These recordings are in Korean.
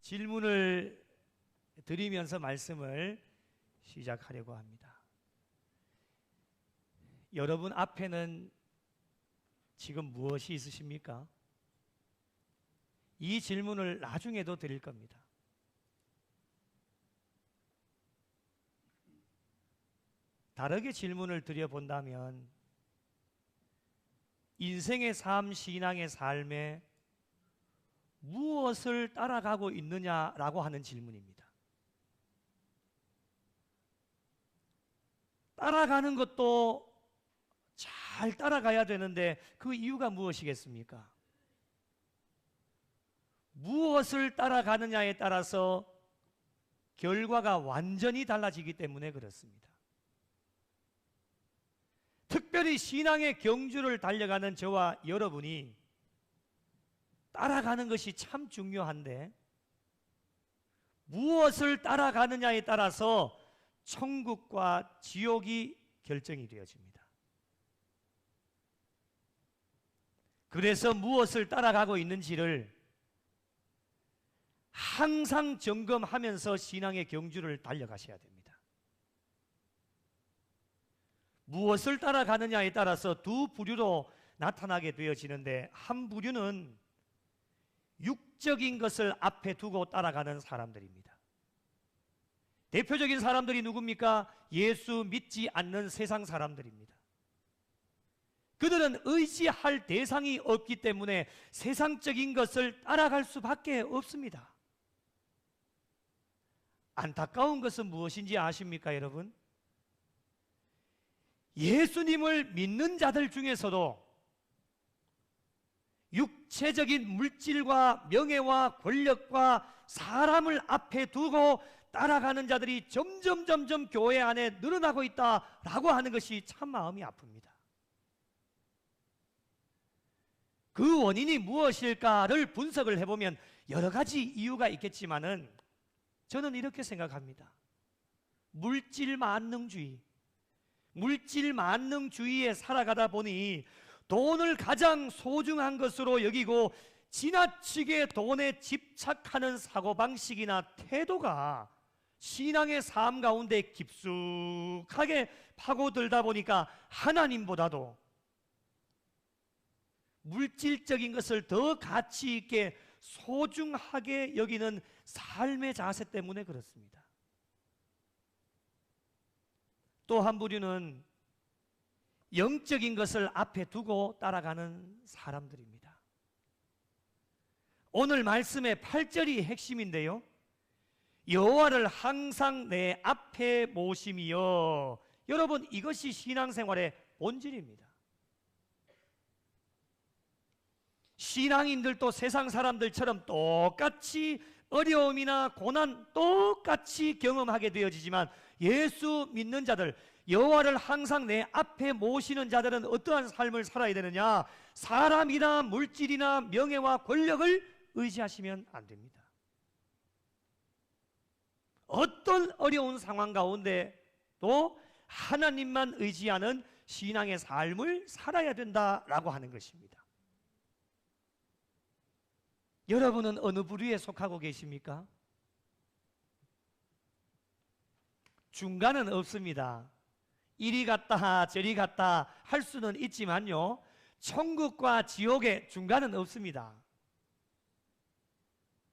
질문을 드리면서 말씀을 시작하려고 합니다. 여러분 앞에는 지금 무엇이 있으십니까? 이 질문을 나중에도 드릴 겁니다. 다르게 질문을 드려본다면 인생의 삶, 신앙의 삶에 무엇을 따라가고 있느냐라고 하는 질문입니다. 따라가는 것도 잘 따라가야 되는데 그 이유가 무엇이겠습니까? 무엇을 따라가느냐에 따라서 결과가 완전히 달라지기 때문에 그렇습니다. 특별히 신앙의 경주를 달려가는 저와 여러분이 따라가는 것이 참 중요한데 무엇을 따라가느냐에 따라서 천국과 지옥이 결정이 되어집니다. 그래서 무엇을 따라가고 있는지를 항상 점검하면서 신앙의 경주를 달려가셔야 됩니다. 무엇을 따라가느냐에 따라서 두 부류로 나타나게 되어지는데 한 부류는 육적인 것을 앞에 두고 따라가는 사람들입니다. 대표적인 사람들이 누굽니까? 예수 믿지 않는 세상 사람들입니다. 그들은 의지할 대상이 없기 때문에 세상적인 것을 따라갈 수밖에 없습니다. 안타까운 것은 무엇인지 아십니까, 여러분? 예수님을 믿는 자들 중에서도 육체적인 물질과 명예와 권력과 사람을 앞에 두고 따라가는 자들이 점점 교회 안에 늘어나고 있다라고 하는 것이 참 마음이 아픕니다. 그 원인이 무엇일까를 분석을 해보면 여러 가지 이유가 있겠지만은 저는 이렇게 생각합니다. 물질 만능주의에 살아가다 보니 돈을 가장 소중한 것으로 여기고 지나치게 돈에 집착하는 사고방식이나 태도가 신앙의 삶 가운데 깊숙하게 파고들다 보니까 하나님보다도 물질적인 것을 더 가치 있게 소중하게 여기는 삶의 자세 때문에 그렇습니다. 또 한 부류는 영적인 것을 앞에 두고 따라가는 사람들입니다. 오늘 말씀의 8절이 핵심인데요. 여호와를 항상 내 앞에 모심이여. 여러분, 이것이 신앙생활의 본질입니다. 신앙인들도 세상 사람들처럼 똑같이 어려움이나 고난 똑같이 경험하게 되어지지만 예수 믿는 자들, 여호와를 항상 내 앞에 모시는 자들은 어떠한 삶을 살아야 되느냐? 사람이나 물질이나 명예와 권력을 의지하시면 안 됩니다. 어떤 어려운 상황 가운데도 하나님만 의지하는 신앙의 삶을 살아야 된다라고 하는 것입니다. 여러분은 어느 부류에 속하고 계십니까? 중간은 없습니다. 이리 갔다 저리 갔다 할 수는 있지만요, 천국과 지옥의 중간은 없습니다.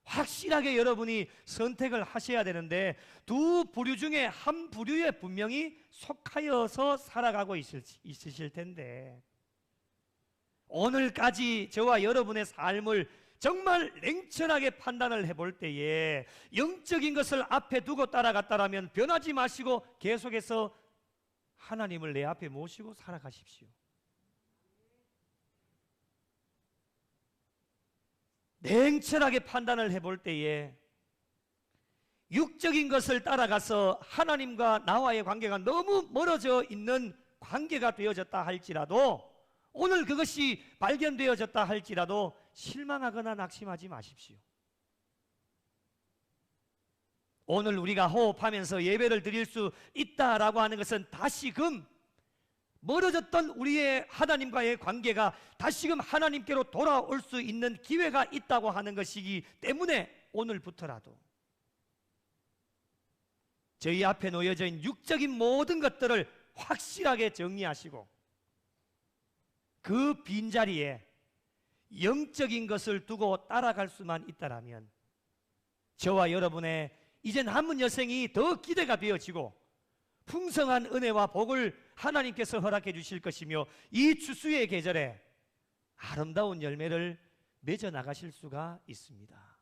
확실하게 여러분이 선택을 하셔야 되는데 두 부류 중에 한 부류에 분명히 속하여서 살아가고 있으실 텐데 오늘까지 저와 여러분의 삶을 정말 냉철하게 판단을 해볼 때에 영적인 것을 앞에 두고 따라갔다라면 변하지 마시고 계속해서 하나님을 내 앞에 모시고 살아가십시오. 냉철하게 판단을 해볼 때에 육적인 것을 따라가서 하나님과 나와의 관계가 너무 멀어져 있는 관계가 되어졌다 할지라도, 오늘 그것이 발견되어졌다 할지라도 실망하거나 낙심하지 마십시오. 오늘 우리가 호흡하면서 예배를 드릴 수 있다라고 하는 것은 다시금 멀어졌던 우리의 하나님과의 관계가 다시금 하나님께로 돌아올 수 있는 기회가 있다고 하는 것이기 때문에 오늘부터라도 저희 앞에 놓여져 있는 육적인 모든 것들을 확실하게 정리하시고 그 빈자리에 영적인 것을 두고 따라갈 수만 있다라면 저와 여러분의 이제 남은 여생이 더 기대가 되어지고 풍성한 은혜와 복을 하나님께서 허락해 주실 것이며 이 추수의 계절에 아름다운 열매를 맺어 나가실 수가 있습니다.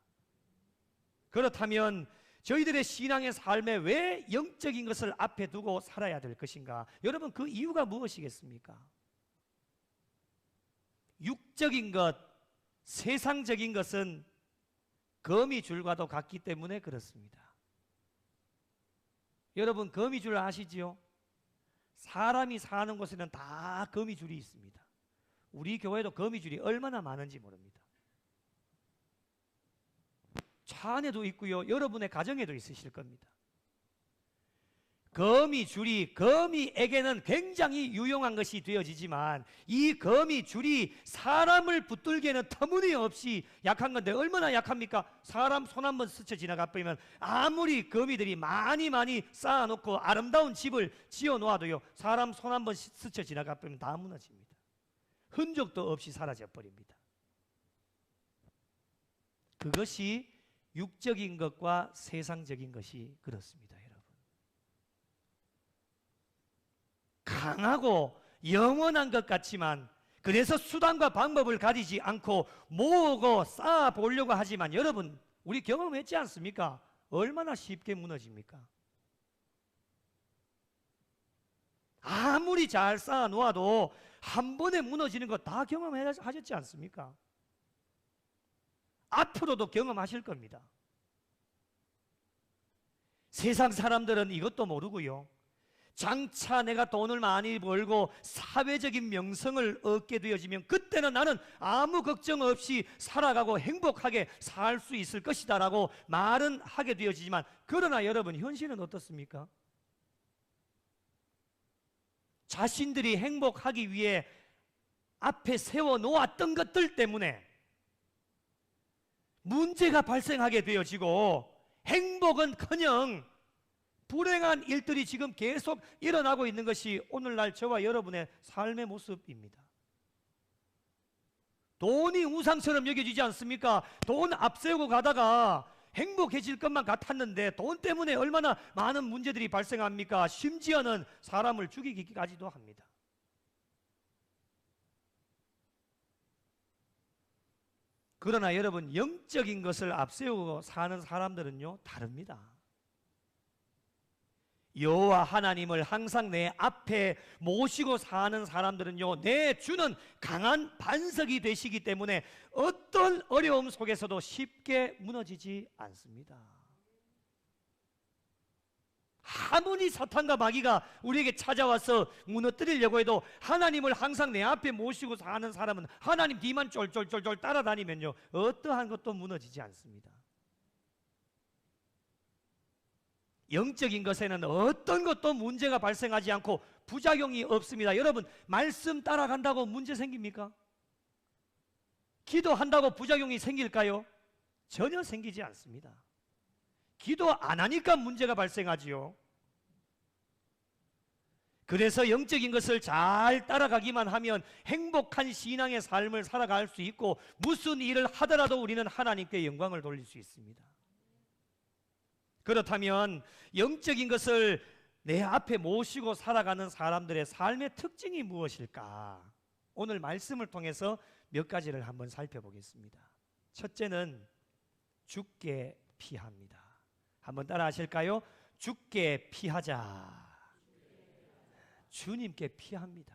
그렇다면 저희들의 신앙의 삶에 왜 영적인 것을 앞에 두고 살아야 될 것인가? 여러분, 그 이유가 무엇이겠습니까? 육적인 것, 세상적인 것은 거미줄과도 같기 때문에 그렇습니다. 여러분, 거미줄 아시지요? 사람이 사는 곳에는 다 거미줄이 있습니다. 우리 교회도 거미줄이 얼마나 많은지 모릅니다. 차 안에도 있고요, 여러분의 가정에도 있으실 겁니다. 거미줄이 거미에게는 굉장히 유용한 것이 되어지지만 이 거미줄이 사람을 붙들기에는 터무니없이 약한 건데 얼마나 약합니까? 사람 손 한번 스쳐 지나가 버리면 아무리 거미들이 많이 쌓아놓고 아름다운 집을 지어 놓아도요, 사람 손 한번 스쳐 지나가 버리면 다 무너집니다. 흔적도 없이 사라져 버립니다. 그것이 육적인 것과 세상적인 것이 그렇습니다. 강하고 영원한 것 같지만 그래서 수단과 방법을 가리지 않고 모으고 쌓아 보려고 하지만 여러분, 우리 경험했지 않습니까? 얼마나 쉽게 무너집니까? 아무리 잘 쌓아 놓아도 한 번에 무너지는 거 다 경험하셨지 않습니까? 앞으로도 경험하실 겁니다. 세상 사람들은 이것도 모르고요, 장차 내가 돈을 많이 벌고 사회적인 명성을 얻게 되어지면 그때는 나는 아무 걱정 없이 살아가고 행복하게 살 수 있을 것이다 라고 말은 하게 되어지지만, 그러나 여러분, 현실은 어떻습니까? 자신들이 행복하기 위해 앞에 세워놓았던 것들 때문에 문제가 발생하게 되어지고 행복은커녕 불행한 일들이 지금 계속 일어나고 있는 것이 오늘날 저와 여러분의 삶의 모습입니다. 돈이 우상처럼 여겨지지 않습니까? 돈 앞세우고 가다가 행복해질 것만 같았는데 돈 때문에 얼마나 많은 문제들이 발생합니까? 심지어는 사람을 죽이기까지도 합니다. 그러나 여러분, 영적인 것을 앞세우고 사는 사람들은요, 다릅니다. 여호와 하나님을 항상 내 앞에 모시고 사는 사람들은요, 내 주는 강한 반석이 되시기 때문에 어떤 어려움 속에서도 쉽게 무너지지 않습니다. 아무리 사탄과 마귀가 우리에게 찾아와서 무너뜨리려고 해도 하나님을 항상 내 앞에 모시고 사는 사람은 하나님 뒤만 쫄쫄쫄쫄 따라다니면요, 어떠한 것도 무너지지 않습니다. 영적인 것에는 어떤 것도 문제가 발생하지 않고 부작용이 없습니다. 여러분, 말씀 따라간다고 문제 생깁니까? 기도한다고 부작용이 생길까요? 전혀 생기지 않습니다. 기도 안 하니까 문제가 발생하지요. 그래서 영적인 것을 잘 따라가기만 하면 행복한 신앙의 삶을 살아갈 수 있고 무슨 일을 하더라도 우리는 하나님께 영광을 돌릴 수 있습니다. 그렇다면 영적인 것을 내 앞에 모시고 살아가는 사람들의 삶의 특징이 무엇일까? 오늘 말씀을 통해서 몇 가지를 한번 살펴보겠습니다. 첫째는 주께 피합니다. 한번 따라 하실까요? 주께 피하자. 주님께 피합니다.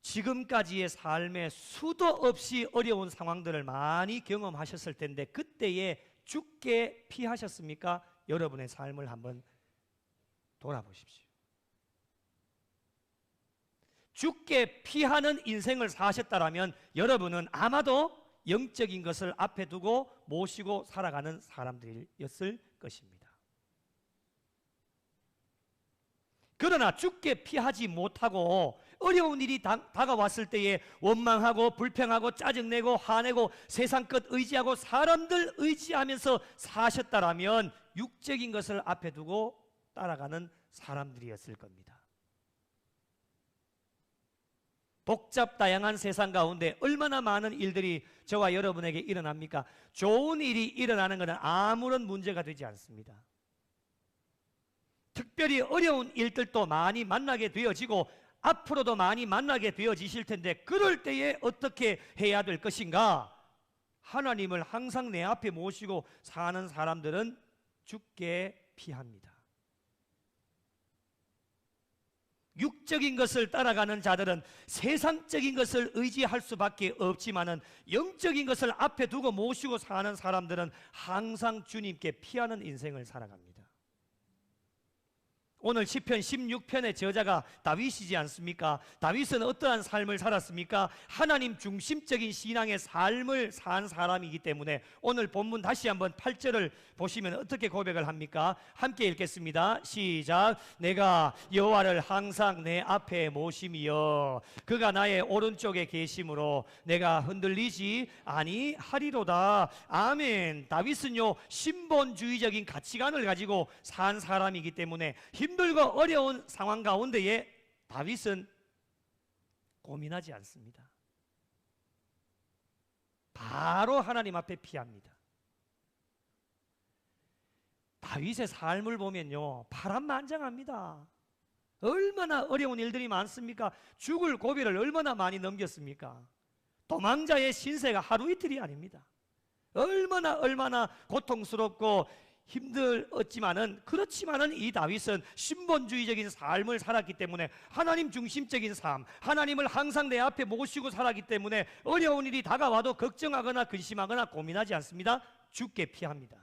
지금까지의 삶에 수도 없이 어려운 상황들을 많이 경험하셨을 텐데 그때에 주께 피하셨습니까? 여러분의 삶을 한번 돌아보십시오. 주께 피하는 인생을 사셨다라면 여러분은 아마도 영적인 것을 앞에 두고 모시고 살아가는 사람들이었을 것입니다. 그러나 주께 피하지 못하고 어려운 일이 다가왔을 때에 원망하고 불평하고 짜증내고 화내고 세상 것 의지하고 사람들 의지하면서 사셨다라면 육적인 것을 앞에 두고 따라가는 사람들이었을 겁니다. 복잡 다양한 세상 가운데 얼마나 많은 일들이 저와 여러분에게 일어납니까? 좋은 일이 일어나는 것은 아무런 문제가 되지 않습니다. 특별히 어려운 일들도 많이 만나게 되어지고 앞으로도 많이 만나게 되어지실 텐데, 그럴 때에 어떻게 해야 될 것인가? 하나님을 항상 내 앞에 모시고 사는 사람들은 주께 피합니다. 육적인 것을 따라가는 자들은 세상적인 것을 의지할 수밖에 없지만은 영적인 것을 앞에 두고 모시고 사는 사람들은 항상 주님께 피하는 인생을 살아갑니다. 오늘 시편 16편의 저자가 다윗이지 않습니까? 다윗은 어떠한 삶을 살았습니까? 하나님 중심적인 신앙의 삶을 산 사람이기 때문에 오늘 본문 다시 한번 8절을 보시면 어떻게 고백을 합니까? 함께 읽겠습니다. 시작. 내가 여호와를 항상 내 앞에 모심이여 그가 나의 오른쪽에 계심으로 내가 흔들리지 아니하리로다. 아멘. 다윗은요 신본주의적인 가치관을 가지고 산 사람이기 때문에 힘들고 어려운 상황 가운데에 다윗은 고민하지 않습니다. 바로 하나님 앞에 피합니다. 다윗의 삶을 보면요 파란만장합니다. 얼마나 어려운 일들이 많습니까? 죽을 고비를 얼마나 많이 넘겼습니까? 도망자의 신세가 하루 이틀이 아닙니다. 얼마나 고통스럽고 힘들었지만은, 그렇지만은 이 다윗은 신본주의적인 삶을 살았기 때문에 하나님 중심적인 삶, 하나님을 항상 내 앞에 모시고 살았기 때문에 어려운 일이 다가와도 걱정하거나 근심하거나 고민하지 않습니다. 주께 피합니다.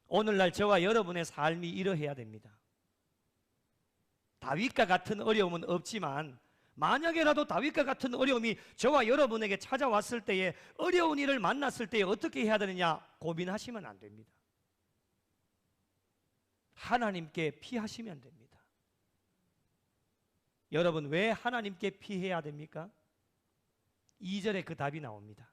오늘날 저와 여러분의 삶이 이러해야 됩니다. 다윗과 같은 어려움은 없지만 만약에라도 다윗과 같은 어려움이 저와 여러분에게 찾아왔을 때에, 어려운 일을 만났을 때에 어떻게 해야 되느냐 고민하시면 안 됩니다. 하나님께 피하시면 됩니다. 여러분, 왜 하나님께 피해야 됩니까? 2절에 그 답이 나옵니다.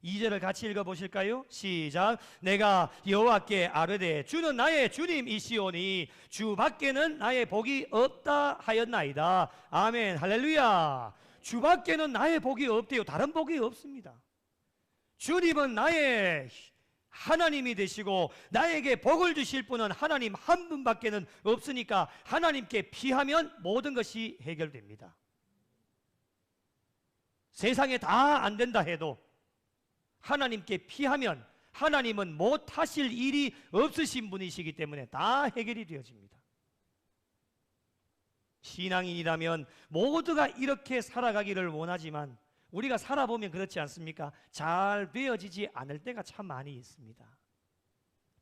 2절을 같이 읽어보실까요? 시작. 내가 여호와께 아뢰되 주는 나의 주님이시오니 주 밖에는 나의 복이 없다 하였나이다. 아멘. 할렐루야. 주 밖에는 나의 복이 없대요. 다른 복이 없습니다. 주님은 나의 하나님이 되시고 나에게 복을 주실 분은 하나님 한 분밖에는 없으니까 하나님께 피하면 모든 것이 해결됩니다. 세상에 다 안 된다 해도 하나님께 피하면 하나님은 못하실 일이 없으신 분이시기 때문에 다 해결이 되어집니다. 신앙인이라면 모두가 이렇게 살아가기를 원하지만 우리가 살아보면 그렇지 않습니까? 잘 되어지지 않을 때가 참 많이 있습니다.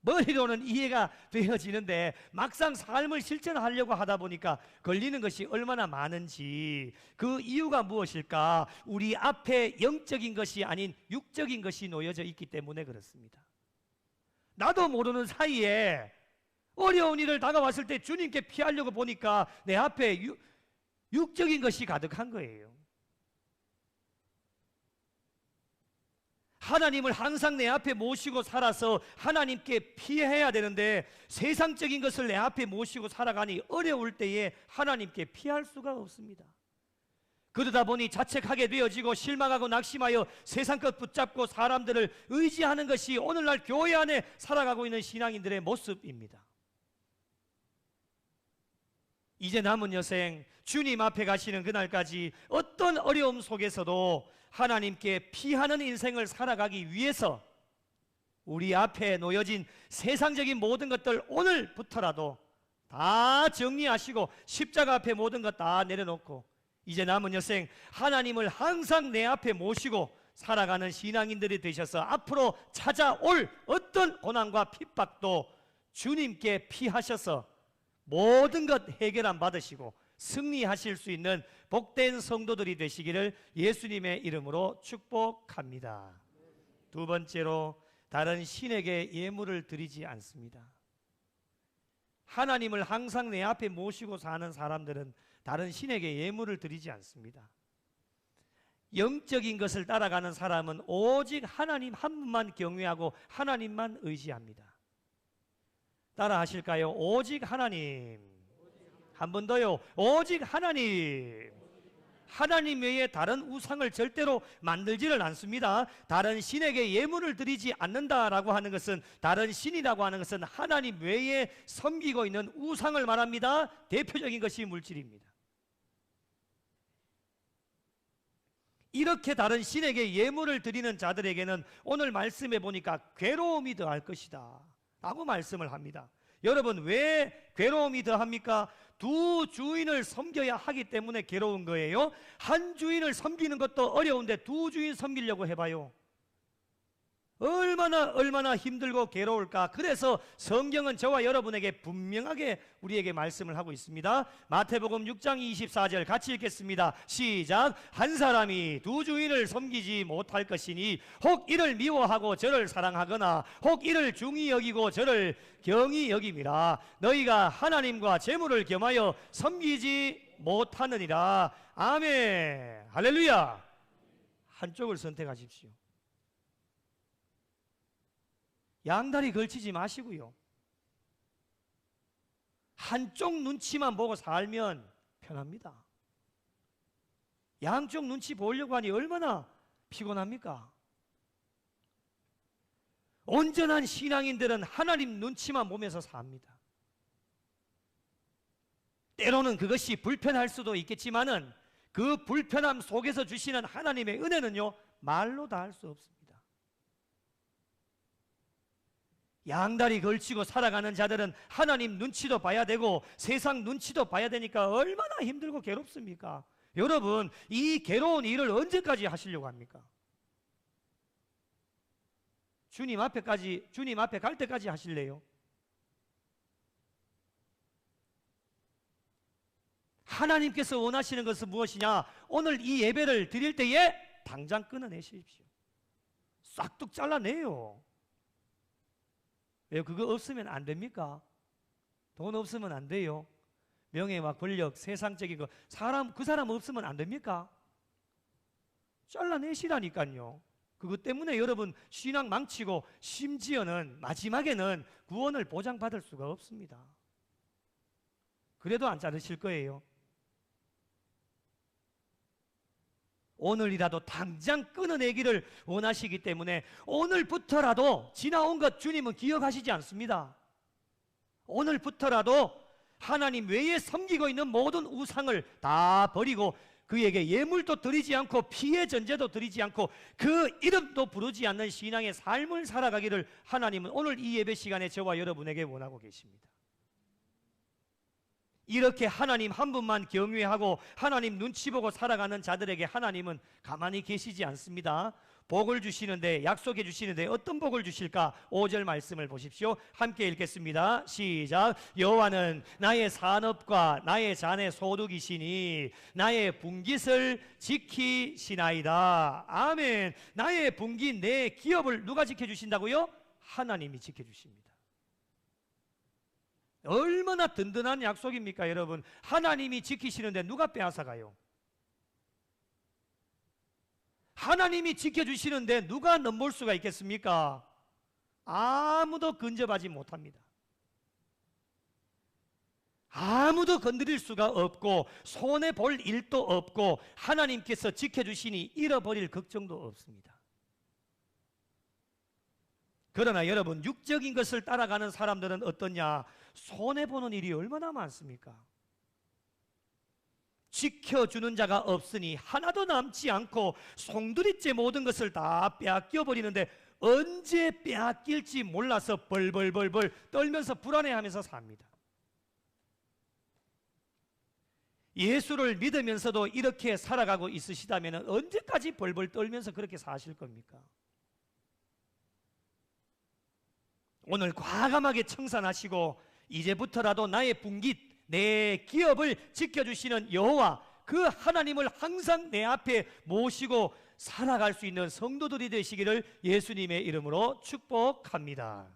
머리로는 이해가 되어지는데 막상 삶을 실천하려고 하다 보니까 걸리는 것이 얼마나 많은지, 그 이유가 무엇일까? 우리 앞에 영적인 것이 아닌 육적인 것이 놓여져 있기 때문에 그렇습니다. 나도 모르는 사이에 어려운 일을 다가왔을 때 주님께 피하려고 보니까 내 앞에 육적인 것이 가득한 거예요. 하나님을 항상 내 앞에 모시고 살아서 하나님께 피해야 되는데 세상적인 것을 내 앞에 모시고 살아가니 어려울 때에 하나님께 피할 수가 없습니다. 그러다 보니 자책하게 되어지고 실망하고 낙심하여 세상 것 붙잡고 사람들을 의지하는 것이 오늘날 교회 안에 살아가고 있는 신앙인들의 모습입니다. 이제 남은 여생 주님 앞에 가시는 그날까지 어떤 어려움 속에서도 하나님께 피하는 인생을 살아가기 위해서 우리 앞에 놓여진 세상적인 모든 것들 오늘부터라도 다 정리하시고 십자가 앞에 모든 것 다 내려놓고 이제 남은 여생 하나님을 항상 내 앞에 모시고 살아가는 신앙인들이 되셔서 앞으로 찾아올 어떤 고난과 핍박도 주님께 피하셔서 모든 것 해결안 받으시고 승리하실 수 있는 복된 성도들이 되시기를 예수님의 이름으로 축복합니다. 두 번째로, 다른 신에게 예물을 드리지 않습니다. 하나님을 항상 내 앞에 모시고 사는 사람들은 다른 신에게 예물을 드리지 않습니다. 영적인 것을 따라가는 사람은 오직 하나님 한 분만 경외하고 하나님만 의지합니다. 따라 하실까요? 오직 하나님. 한 번 더요. 오직 하나님. 하나님 외에 다른 우상을 절대로 만들지를 않습니다. 다른 신에게 예물을 드리지 않는다라고 하는 것은, 다른 신이라고 하는 것은 하나님 외에 섬기고 있는 우상을 말합니다. 대표적인 것이 물질입니다. 이렇게 다른 신에게 예물을 드리는 자들에게는 오늘 말씀해 보니까 괴로움이 더할 것이다 라고 말씀을 합니다. 여러분, 왜 괴로움이 더합니까? 두 주인을 섬겨야 하기 때문에 괴로운 거예요. 한 주인을 섬기는 것도 어려운데 두 주인 섬기려고 해봐요. 얼마나 힘들고 괴로울까. 그래서 성경은 저와 여러분에게 분명하게 우리에게 말씀을 하고 있습니다. 마태복음 6장 24절 같이 읽겠습니다. 시작. 한 사람이 두 주인을 섬기지 못할 것이니 혹 이를 미워하고 저를 사랑하거나 혹 이를 중히 여기고 저를 경히 여김이라. 너희가 하나님과 재물을 겸하여 섬기지 못하느니라. 아멘. 할렐루야. 한쪽을 선택하십시오. 양다리 걸치지 마시고요. 한쪽 눈치만 보고 살면 편합니다. 양쪽 눈치 보려고 하니 얼마나 피곤합니까? 온전한 신앙인들은 하나님 눈치만 보면서 삽니다. 때로는 그것이 불편할 수도 있겠지만은 그 불편함 속에서 주시는 하나님의 은혜는요, 말로 다 할 수 없습니다. 양다리 걸치고 살아가는 자들은 하나님 눈치도 봐야 되고 세상 눈치도 봐야 되니까 얼마나 힘들고 괴롭습니까? 여러분, 이 괴로운 일을 언제까지 하시려고 합니까? 주님 앞에 갈 때까지 하실래요? 하나님께서 원하시는 것은 무엇이냐? 오늘 이 예배를 드릴 때에 당장 끊어내십시오. 싹둑 잘라내요. 왜 그거 없으면 안 됩니까? 돈 없으면 안 돼요. 명예와 권력, 세상적인 거, 그 사람 없으면 안 됩니까? 잘라내시라니까요. 그것 때문에 여러분 신앙 망치고 심지어는 마지막에는 구원을 보장받을 수가 없습니다. 그래도 안 자르실 거예요. 오늘이라도 당장 끊어내기를 원하시기 때문에 오늘부터라도 지나온 것 주님은 기억하시지 않습니다. 오늘부터라도 하나님 외에 섬기고 있는 모든 우상을 다 버리고 그에게 예물도 드리지 않고 피의 전제도 드리지 않고 그 이름도 부르지 않는 신앙의 삶을 살아가기를 하나님은 오늘 이 예배 시간에 저와 여러분에게 원하고 계십니다. 이렇게 하나님 한 분만 경외하고 하나님 눈치 보고 살아가는 자들에게 하나님은 가만히 계시지 않습니다. 복을 주시는데, 약속해 주시는데 어떤 복을 주실까? 5절 말씀을 보십시오. 함께 읽겠습니다. 시작. 여호와는 나의 산업과 나의 잔의 소득이시니 나의 분깃을 지키시나이다. 아멘. 나의 분깃, 내 기업을 누가 지켜주신다고요? 하나님이 지켜주십니다. 얼마나 든든한 약속입니까, 여러분? 하나님이 지키시는데 누가 빼앗아가요? 하나님이 지켜주시는데 누가 넘볼 수가 있겠습니까? 아무도 근접하지 못합니다. 아무도 건드릴 수가 없고 손해 볼 일도 없고 하나님께서 지켜주시니 잃어버릴 걱정도 없습니다. 그러나 여러분, 육적인 것을 따라가는 사람들은 어떠냐? 손해보는 일이 얼마나 많습니까? 지켜주는 자가 없으니 하나도 남지 않고 송두리째 모든 것을 다 빼앗겨버리는데 언제 빼앗길지 몰라서 벌벌벌벌 떨면서 불안해하면서 삽니다. 예수를 믿으면서도 이렇게 살아가고 있으시다면 언제까지 벌벌 떨면서 그렇게 사실 겁니까? 오늘 과감하게 청산하시고 이제부터라도 나의 분깃, 내 기업을 지켜주시는 여호와, 그 하나님을 항상 내 앞에 모시고 살아갈 수 있는 성도들이 되시기를 예수님의 이름으로 축복합니다.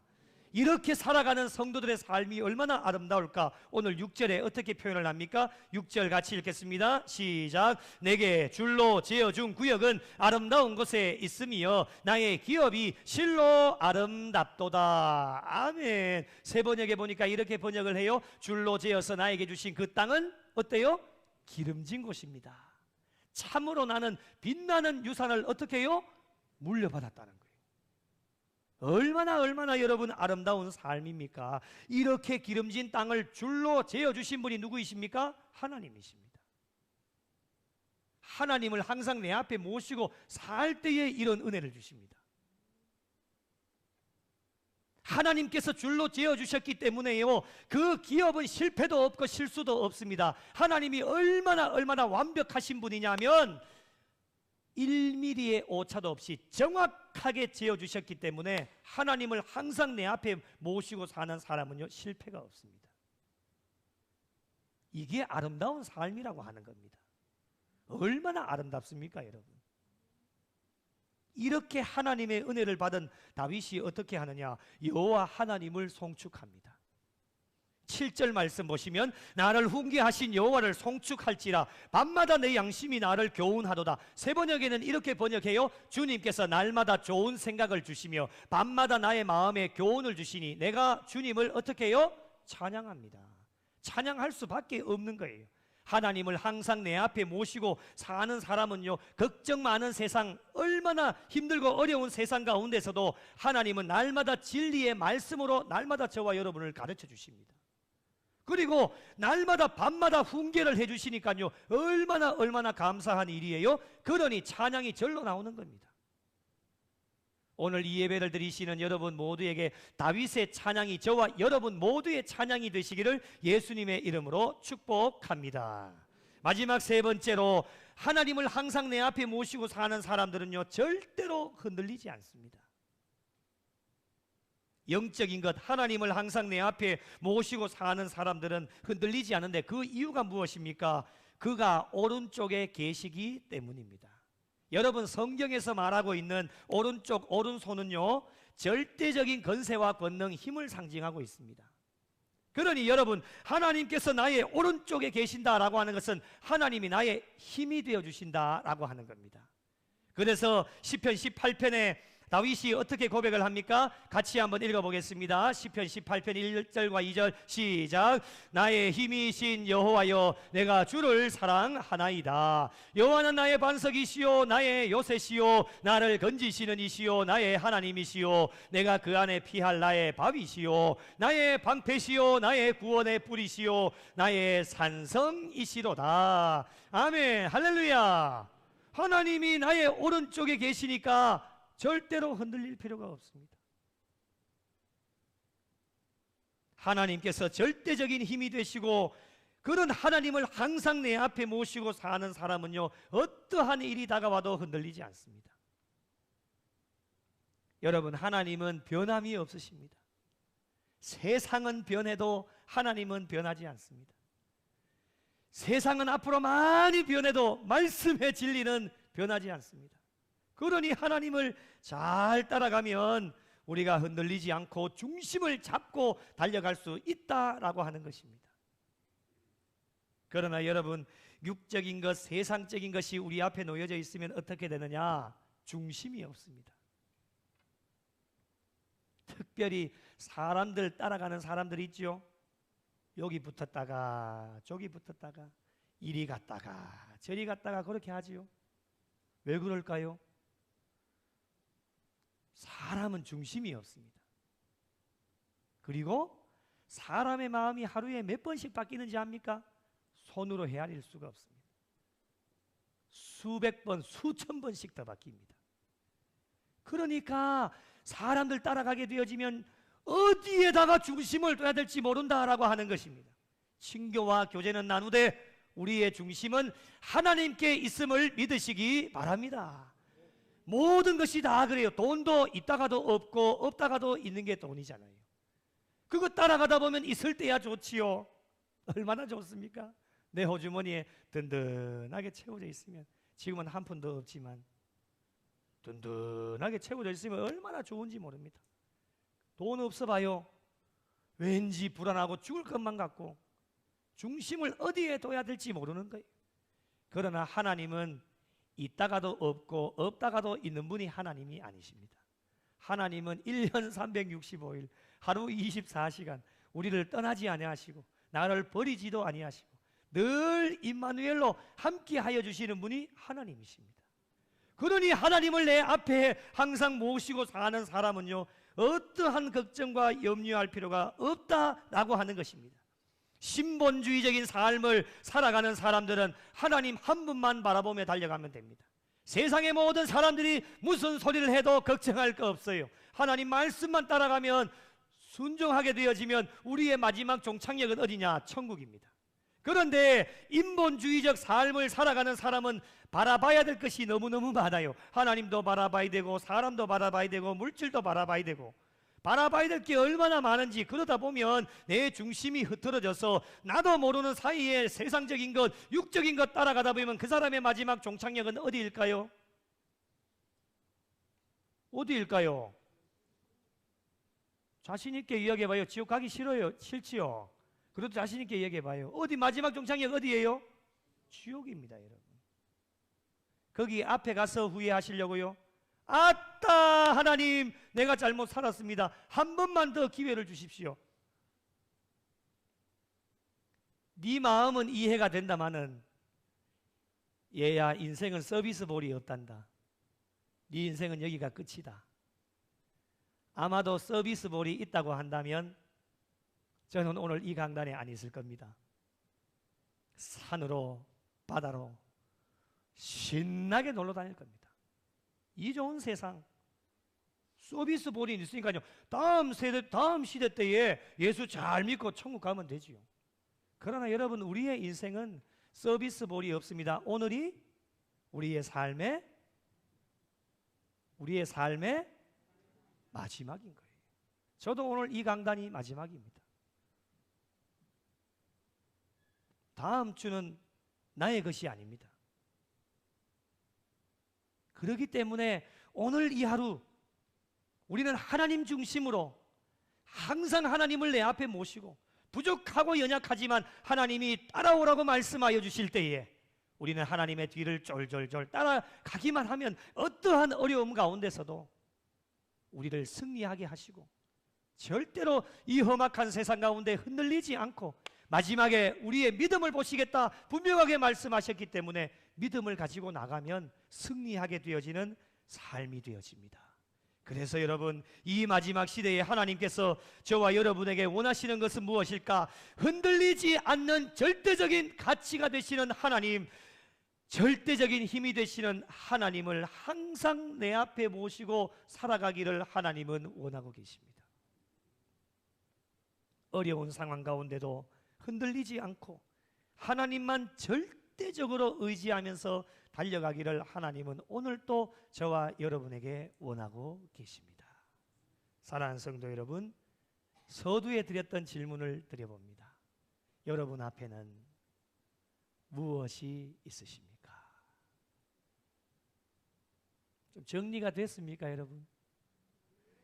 이렇게 살아가는 성도들의 삶이 얼마나 아름다울까? 오늘 6절에 어떻게 표현을 합니까? 6절 같이 읽겠습니다. 시작. 내게 줄로 지어준 구역은 아름다운 곳에 있으며 나의 기업이 실로 아름답도다. 아멘. 새 번역에 보니까 이렇게 번역을 해요. 줄로 지어서 나에게 주신 그 땅은 어때요? 기름진 곳입니다. 참으로 나는 빛나는 유산을 어떻게 해요? 물려받았다는 거예요. 얼마나 여러분 아름다운 삶입니까? 이렇게 기름진 땅을 줄로 재어주신 분이 누구이십니까? 하나님이십니다. 하나님을 항상 내 앞에 모시고 살 때에 이런 은혜를 주십니다. 하나님께서 줄로 재어주셨기 때문에요, 그 기업은 실패도 없고 실수도 없습니다. 하나님이 얼마나 완벽하신 분이냐면 1mm의 오차도 없이 정확하게 재어주셨기 때문에 하나님을 항상 내 앞에 모시고 사는 사람은요, 실패가 없습니다. 이게 아름다운 삶이라고 하는 겁니다. 얼마나 아름답습니까, 여러분? 이렇게 하나님의 은혜를 받은 다윗이 어떻게 하느냐? 여호와 하나님을 송축합니다. 7절 말씀 보시면 나를 훈계하신 여호와를 송축할지라 밤마다 내 양심이 나를 교훈하도다. 새 번역에는 이렇게 번역해요. 주님께서 날마다 좋은 생각을 주시며 밤마다 나의 마음에 교훈을 주시니 내가 주님을 어떻게 해요? 찬양합니다. 찬양할 수밖에 없는 거예요. 하나님을 항상 내 앞에 모시고 사는 사람은요, 걱정 많은 세상, 얼마나 힘들고 어려운 세상 가운데서도 하나님은 날마다 진리의 말씀으로 날마다 저와 여러분을 가르쳐 주십니다. 그리고 날마다 밤마다 훈계를 해주시니까요, 얼마나 감사한 일이에요. 그러니 찬양이 절로 나오는 겁니다. 오늘 이 예배를 드리시는 여러분 모두에게 다윗의 찬양이 저와 여러분 모두의 찬양이 되시기를 예수님의 이름으로 축복합니다. 마지막 세 번째로, 하나님을 항상 내 앞에 모시고 사는 사람들은요, 절대로 흔들리지 않습니다. 영적인 것, 하나님을 항상 내 앞에 모시고 사는 사람들은 흔들리지 않는데 그 이유가 무엇입니까? 그가 오른쪽에 계시기 때문입니다. 여러분, 성경에서 말하고 있는 오른쪽, 오른손은요, 절대적인 권세와 권능, 힘을 상징하고 있습니다. 그러니 여러분, 하나님께서 나의 오른쪽에 계신다라고 하는 것은 하나님이 나의 힘이 되어주신다라고 하는 겁니다. 그래서 시편 18편에 다윗이 어떻게 고백을 합니까? 같이 한번 읽어보겠습니다. 시편 18편 1절과 2절 시작. 나의 힘이신 여호와여, 내가 주를 사랑하나이다. 여호와는 나의 반석이시요 나의 요새시요 나를 건지시는 이시요 나의 하나님이시요 내가 그 안에 피할 나의 밥이시요 나의 방패시요 나의 구원의 뿌리시요 나의 산성이시로다. 아멘, 할렐루야. 하나님이 나의 오른쪽에 계시니까 절대로 흔들릴 필요가 없습니다. 하나님께서 절대적인 힘이 되시고 그런 하나님을 항상 내 앞에 모시고 사는 사람은요, 어떠한 일이 다가와도 흔들리지 않습니다. 여러분, 하나님은 변함이 없으십니다. 세상은 변해도 하나님은 변하지 않습니다. 세상은 앞으로 많이 변해도 말씀의 진리는 변하지 않습니다. 그러니 하나님을 잘 따라가면 우리가 흔들리지 않고 중심을 잡고 달려갈 수 있다라고 하는 것입니다. 그러나 여러분, 육적인 것, 세상적인 것이 우리 앞에 놓여져 있으면 어떻게 되느냐? 중심이 없습니다. 특별히 사람들 따라가는 사람들이 있죠. 여기 붙었다가 저기 붙었다가 이리 갔다가 저리 갔다가 그렇게 하지요. 왜 그럴까요? 사람은 중심이 없습니다. 그리고 사람의 마음이 하루에 몇 번씩 바뀌는지 압니까? 손으로 헤아릴 수가 없습니다. 수백 번, 수천 번씩 더 바뀝니다. 그러니까 사람들 따라가게 되어지면 어디에다가 중심을 둬야 될지 모른다라고 하는 것입니다. 친교와 교제는 나누되 우리의 중심은 하나님께 있음을 믿으시기 바랍니다. 모든 것이 다 그래요. 돈도 있다가도 없고 없다가도 있는 게 돈이잖아요. 그거 따라가다 보면 있을 때야 좋지요. 얼마나 좋습니까? 내 호주머니에 든든하게 채워져 있으면, 지금은 한 푼도 없지만 든든하게 채워져 있으면 얼마나 좋은지 모릅니다. 돈 없어 봐요. 왠지 불안하고 죽을 것만 같고 중심을 어디에 둬야 될지 모르는 거예요. 그러나 하나님은 있다가도 없고 없다가도 있는 분이 하나님이 아니십니다. 하나님은 1년 365일 하루 24시간 우리를 떠나지 아니하시고 나를 버리지도 아니하시고 늘 임마누엘로 함께하여 주시는 분이 하나님이십니다. 그러니 하나님을 내 앞에 항상 모시고 사는 사람은요, 어떠한 걱정과 염려할 필요가 없다라고 하는 것입니다. 신본주의적인 삶을 살아가는 사람들은 하나님 한 분만 바라보며 달려가면 됩니다. 세상의 모든 사람들이 무슨 소리를 해도 걱정할 거 없어요. 하나님 말씀만 따라가면 순종하게 되어지면 우리의 마지막 종착역은 어디냐? 천국입니다. 그런데 인본주의적 삶을 살아가는 사람은 바라봐야 될 것이 너무너무 많아요. 하나님도 바라봐야 되고 사람도 바라봐야 되고 물질도 바라봐야 되고 바라봐야 될 게 얼마나 많은지, 그러다 보면 내 중심이 흐트러져서 나도 모르는 사이에 세상적인 것, 육적인 것 따라가다 보면 그 사람의 마지막 종착역은 어디일까요? 어디일까요? 자신 있게 이야기해봐요. 지옥 가기 싫지요? 그래도 자신 있게 이야기해봐요. 어디 마지막 종착역 어디예요? 지옥입니다, 여러분. 거기 앞에 가서 후회하시려고요? 아따, 하나님 내가 잘못 살았습니다. 한 번만 더 기회를 주십시오. 네 마음은 이해가 된다마는 얘야, 인생은 서비스볼이 없단다. 네 인생은 여기가 끝이다. 아마도 서비스볼이 있다고 한다면 저는 오늘 이 강단에 안 있을 겁니다. 산으로 바다로 신나게 놀러 다닐 겁니다. 이 좋은 세상 서비스볼이 있으니까요, 다음 시대 때에 예수 잘 믿고 천국 가면 되지요. 그러나 여러분, 우리의 인생은 서비스볼이 없습니다. 오늘이 우리의 삶의 마지막인 거예요. 저도 오늘 이 강단이 마지막입니다. 다음 주는 나의 것이 아닙니다. 그렇기 때문에 오늘 이 하루 우리는 하나님 중심으로 항상 하나님을 내 앞에 모시고 부족하고 연약하지만 하나님이 따라오라고 말씀하여 주실 때에 우리는 하나님의 뒤를 쫄쫄쫄 따라가기만 하면 어떠한 어려움 가운데서도 우리를 승리하게 하시고 절대로 이 험악한 세상 가운데 흔들리지 않고 마지막에 우리의 믿음을 보시겠다 분명하게 말씀하셨기 때문에 믿음을 가지고 나가면 승리하게 되어지는 삶이 되어집니다. 그래서 여러분, 이 마지막 시대에 하나님께서 저와 여러분에게 원하시는 것은 무엇일까? 흔들리지 않는 절대적인 가치가 되시는 하나님, 절대적인 힘이 되시는 하나님을 항상 내 앞에 모시고 살아가기를 하나님은 원하고 계십니다. 어려운 상황 가운데도 흔들리지 않고 하나님만 절대적으로 의지하면서 달려가기를 하나님은 오늘 또 저와 여러분에게 원하고 계십니다. 사랑하는 성도 여러분, 서두에 드렸던 질문을 드려봅니다. 여러분 앞에는 무엇이 있으십니까? 좀 정리가 됐습니까, 여러분?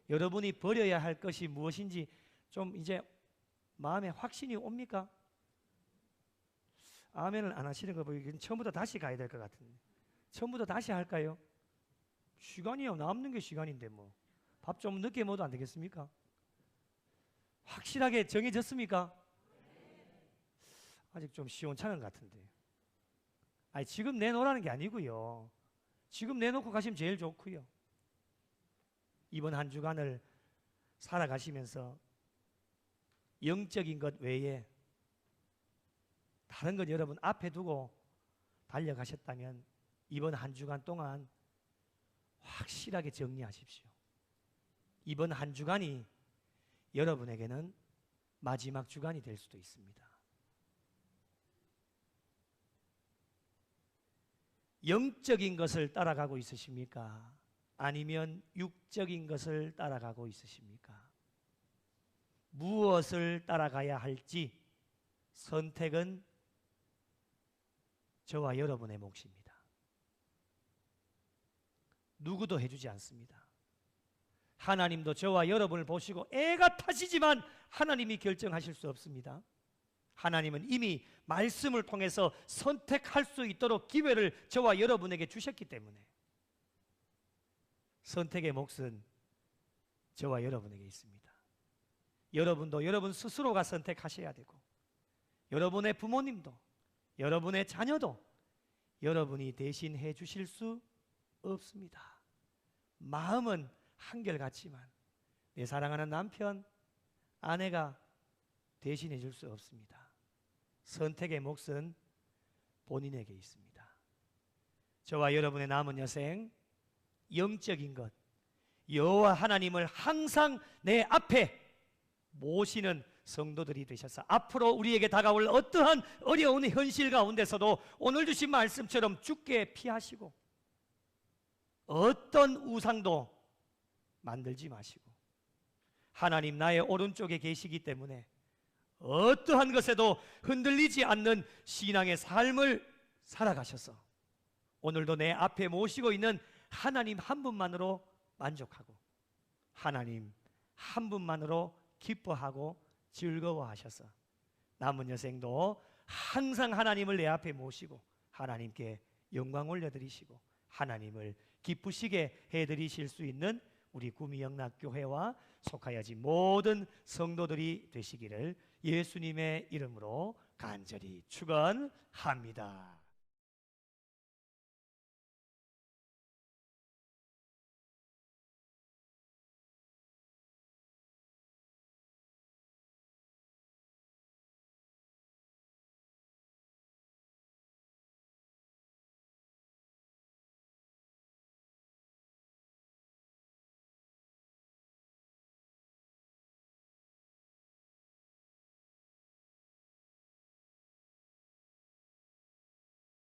여러분이 버려야 할 것이 무엇인지 좀 이제 마음에 확신이 옵니까? 아멘을 안 하시는 거 보기엔 처음부터 다시 가야 될 것 같은데. 처음부터 다시 할까요? 시간이요, 남는 게 시간인데 뭐 밥 좀 늦게 먹어도 안 되겠습니까? 확실하게 정해졌습니까? 아직 좀 시원찮은 것 같은데. 아니, 지금 내놓으라는 게 아니고요. 지금 내놓고 가시면 제일 좋고요. 이번 한 주간을 살아가시면서 영적인 것 외에 다른 것 여러분 앞에 두고 달려가셨다면 이번 한 주간 동안 확실하게 정리하십시오. 이번 한 주간이 여러분에게는 마지막 주간이 될 수도 있습니다. 영적인 것을 따라가고 있으십니까? 아니면 육적인 것을 따라가고 있으십니까? 무엇을 따라가야 할지 선택은 저와 여러분의 몫입니다. 누구도 해주지 않습니다. 하나님도 저와 여러분을 보시고 애가 타시지만 하나님이 결정하실 수 없습니다. 하나님은 이미 말씀을 통해서 선택할 수 있도록 기회를 저와 여러분에게 주셨기 때문에 선택의 몫은 저와 여러분에게 있습니다. 여러분도 여러분 스스로가 선택하셔야 되고, 여러분의 부모님도, 여러분의 자녀도 여러분이 대신해 주실 수 없습니다. 마음은 한결같지만 내 사랑하는 남편, 아내가 대신해 줄 수 없습니다. 선택의 몫은 본인에게 있습니다. 저와 여러분의 남은 여생, 영적인 것, 여호와 하나님을 항상 내 앞에 모시는 성도들이 되셔서 앞으로 우리에게 다가올 어떠한 어려운 현실 가운데서도 오늘 주신 말씀처럼 주께 피하시고 어떤 우상도 만들지 마시고, 하나님 나의 오른쪽에 계시기 때문에 어떠한 것에도 흔들리지 않는 신앙의 삶을 살아가셔서 오늘도 내 앞에 모시고 있는 하나님 한 분만으로 만족하고 하나님 한 분만으로 기뻐하고 즐거워하셔서 남은 여생도 항상 하나님을 내 앞에 모시고 하나님께 영광 올려드리시고 하나님을 기쁘시게 해드리실 수 있는 우리 구미영락교회와 속하여진 모든 성도들이 되시기를 예수님의 이름으로 간절히 축원합니다.